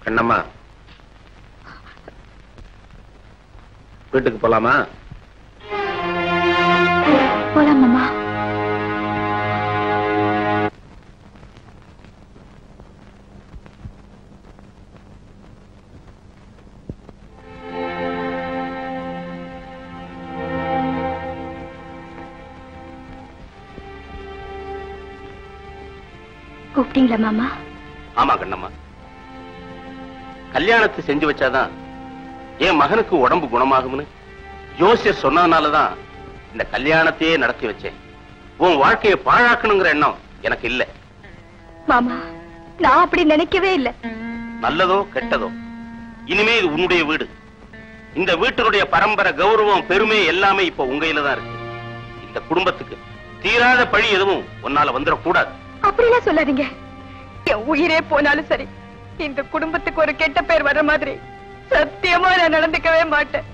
கண்ணம்மா, வீட்டுக்கு போலாமா? போலாம் மாமா. கூப்பிட்டீங்களா மாமா? ஆமா கண்ணம்மா, கல்யாணத்தை செஞ்சு வச்சாதான் என் மகனுக்கு உடம்பு குணமாகும்னு ஜோசியர் சொன்னதுனாலதான் இந்த கல்யாணத்தையே நடத்தி வச்சேன். உன் வாழ்க்கையை பாழாக்கணுங்கிற எண்ணம் எனக்கு இல்ல மாமா. நான் அப்படி நினைக்கவே இல்லை. நல்லதோ கெட்டதோ, இனிமே இது உன்னுடைய வீடு. இந்த வீட்டினுடைய பரம்பரை கௌரவம் பெருமை எல்லாமே இப்ப உங்கையில தான் இருக்கு. இந்த குடும்பத்துக்கு தீராத பழி எதுவும் உன்னால வந்துடக்கூடாது. அப்படிலாம் சொல்லாதீங்க. என் உயிரே போனாலும் சரி, இந்த குடும்பத்துக்கு ஒரு கெட்ட பேர் வர்ற மாதிரி சத்தியமா நான் நடந்துக்கவே மாட்டேன்.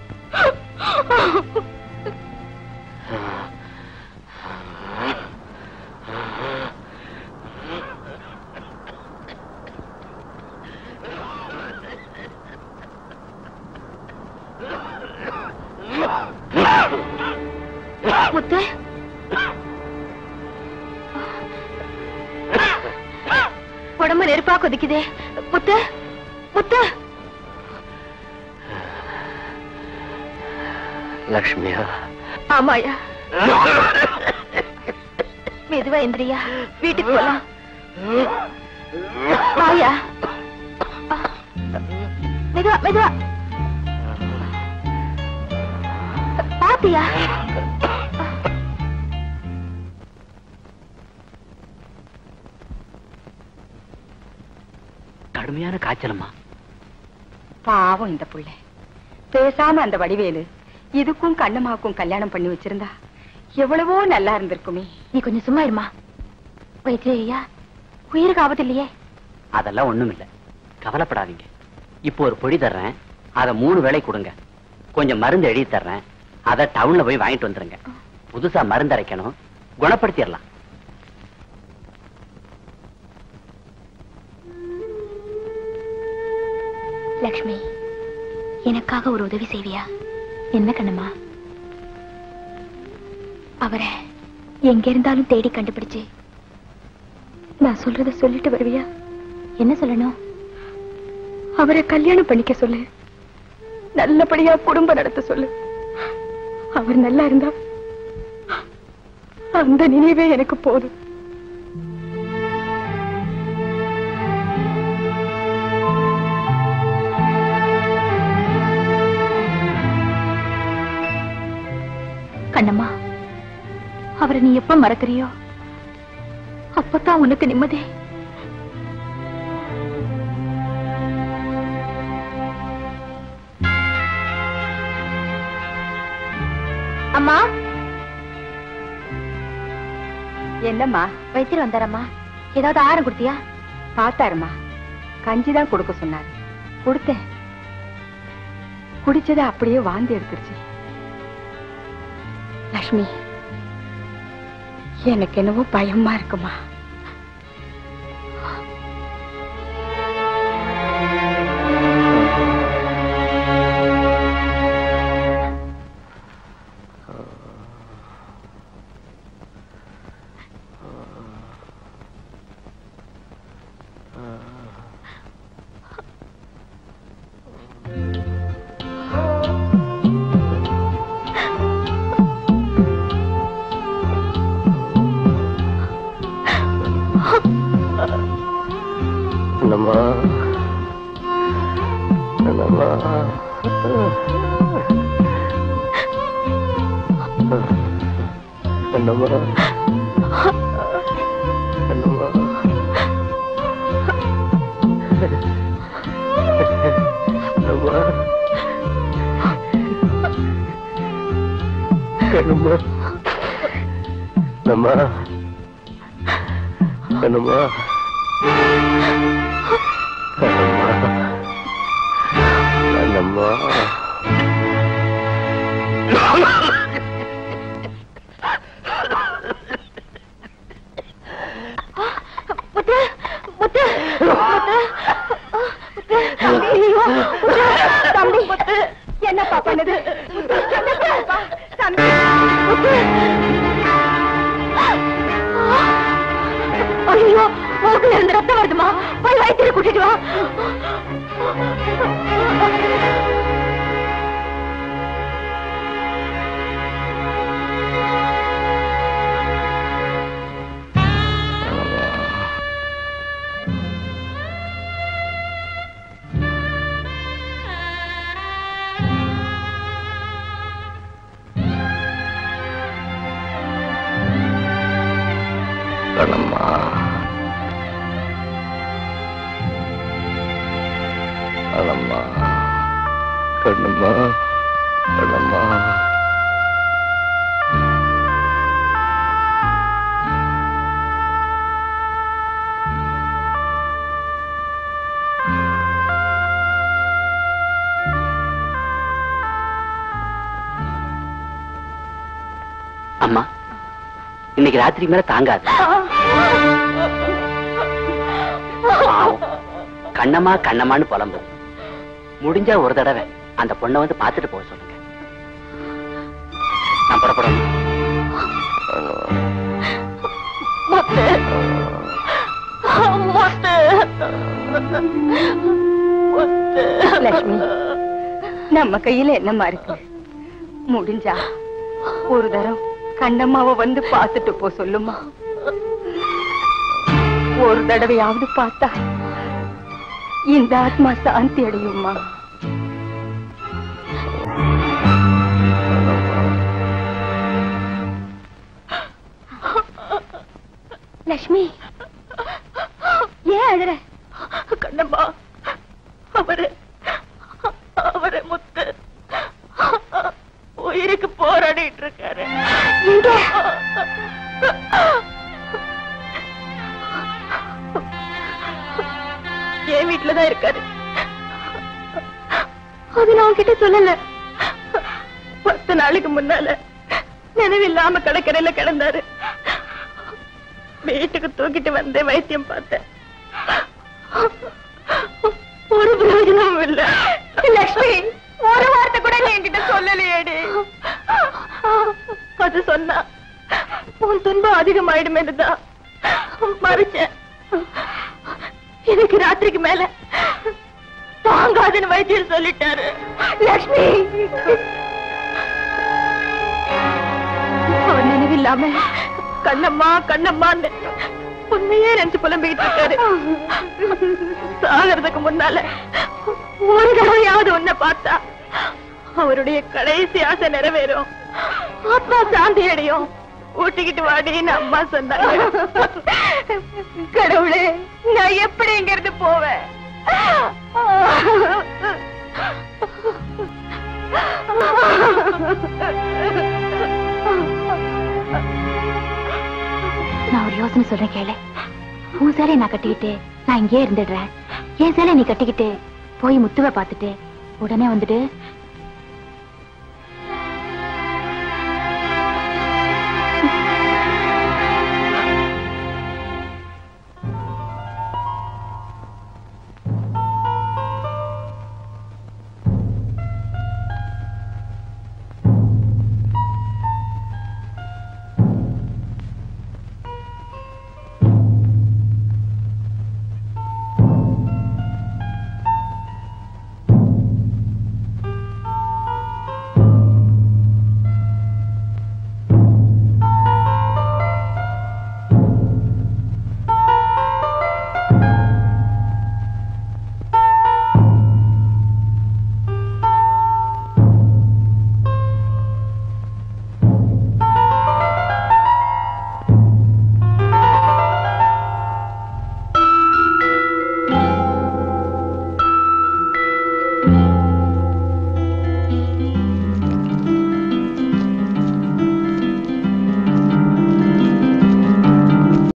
முத்து, உடம்பு நெருப்பா கொதிக்குதே. முத்து, முத்து. லக்ஷ்மியா? ஆமாயா. மெதுவா எந்திரியா, வீட்டுக்கு போலாம். வாயா, மெதுவா மெதுவா. பாத்தியா? கடுமையான காய்ச்சலம்மா. பாவம் இந்த புள்ள. பேசாம அந்த வடிவேலு இதுக்கும் கண்ணம்மாவுக்கும் கல்யாணம் பண்ணி வச்சிருந்தா எவ்வளவோ நல்லா இருந்திருக்குமே. நீ கொஞ்சம் சும்மா இருமா. வைத்தியா, உயிருக்கு ஆபத்து இல்லையே? அதெல்லாம் ஒண்ணும் இல்ல, கவலைப்படாதீங்க. இப்போ ஒரு பொடி தர்றேன், அதை 3 வேளை கொடுங்க. கொஞ்சம் மருந்து எழுதி தர்றேன், அதை டவுன்ல போய் வாங்கிட்டு வந்துருங்க. புதுசா மருந்து அரைக்கணும், குணப்படுத்திடலாம். லக்ஷ்மி, எனக்காக ஒரு உதவி செய்வியா? என்ன கண்ணம்மா? அவரை எங்க இருந்தாலும் தேடி கண்டுபிடிச்சு நான் சொல்றத சொல்லிட்டு வருவியா? என்ன சொல்லணும்? அவரை கல்யாணம் பண்ணிக்க சொல்லு. நல்லபடியா குடும்பம் நடத்த சொல்லு. அவர் நல்லா இருந்தா அந்த நினைவே எனக்கு போதும். கண்ணம்மா, அவரை நீ எப்ப மறக்கறியோ அப்பதான் உனக்கு நிம்மதி. அம்மா. என்னம்மா? வைத்தியர் வந்தாரம்மா. ஏதாவது ஆரம் கொடுத்தியா? பார்த்தாருமா, கஞ்சிதான் கொடுக்க சொன்னார். கொடுத்தேன். குடிச்சதை அப்படியே வாந்தி எடுத்துருச்சு. லக்ஷ்மி, எனக்கு என்னவோ பயமா இருக்குமா. தம்பி என்னப்பா பண்ணுது? தம்பி ஐயோ, மூக்குல இருந்து ரத்தம் வருதுமா, போய் வைத்தியரை கூட்டிட்டு வா. கண்ணம்மா, கண்ணம்மா, கண்ணம்மா, கண்ணம்மா. அம்மா, இன்னைக்கு ராத்திரி மேல தாங்காது. கண்ணம்மா கண்ணம்மான்னு புலம்பு. முடிஞ்சா ஒரு தடவை அந்த பொண்ணை வந்து பார்த்துட்டு போக சொல்லுங்க. நான் புறப்படணும். லட்சுமி, நம்ம கையில என்னமா இருக்கு? முடிஞ்சா ஒரு தரம் கண்ணம்மாவை வந்து பார்த்துட்டு போ சொல்லுமா. ஒரு தடவையாவது பார்த்தா இந்த ஆத்மா சாந்தி அடையுமா. லட்சுமி, ஏன் அழற? கண்ணம்மா, அவரு முத்து உயிருக்கு போராடிட்டு இருக்காரு. என் வீட்டுலதான் இருக்காரு. அது நான் உன்கிட்ட சொல்லல. 10 நாளைக்கு முன்னால நினைவில்லாம கடற்கரையில கிடந்தாரு. வீட்டுக்கு தூக்கிட்டு வந்தே வைத்தியம் பார்த்தேன். ஒரு பிரயோஜனமும் இல்ல. லட்சுமி, ஒரு வார்த்தை கூட நீ என்கிட்ட சொல்லலையேடி. அது சொன்னா உன் துன்பம் அதிகமாயிடுமேனுதான் மறைச்சேன். எனக்கு ராத்திரிக்கு மேல தாங்காதுன்னு வைத்தியர் சொல்லிட்டாரு. லட்சுமி, அவர் நினைவில்லாம கண்ணம்மா கண்ணம்மான்னு உண்மையே நினைச்சு புலம்பிக்கிட்டு இருக்காரு. சாகிறதுக்கு முன்னால ஒரு தடவையாவது உன்னை பார்த்தா அவருடைய கடைசி ஆசை நிறைவேறும், ஆத்மா சாந்தி அடையும். ஊட்டிக்கிட்டு வாடின்னு அம்மா சொன்னாங்க. கடவுளே, நான் எப்படி இங்க இருந்து போவேன்? நான் ஒரு யோசனை சொல்றேன் கேளு. உன் சேலையை நான் கட்டிக்கிட்டு நான் இங்கே இருந்துடுறேன். என் சேலை நீ கட்டிக்கிட்டு போய் முத்துவை பார்த்துட்டு உடனே வந்துட்டு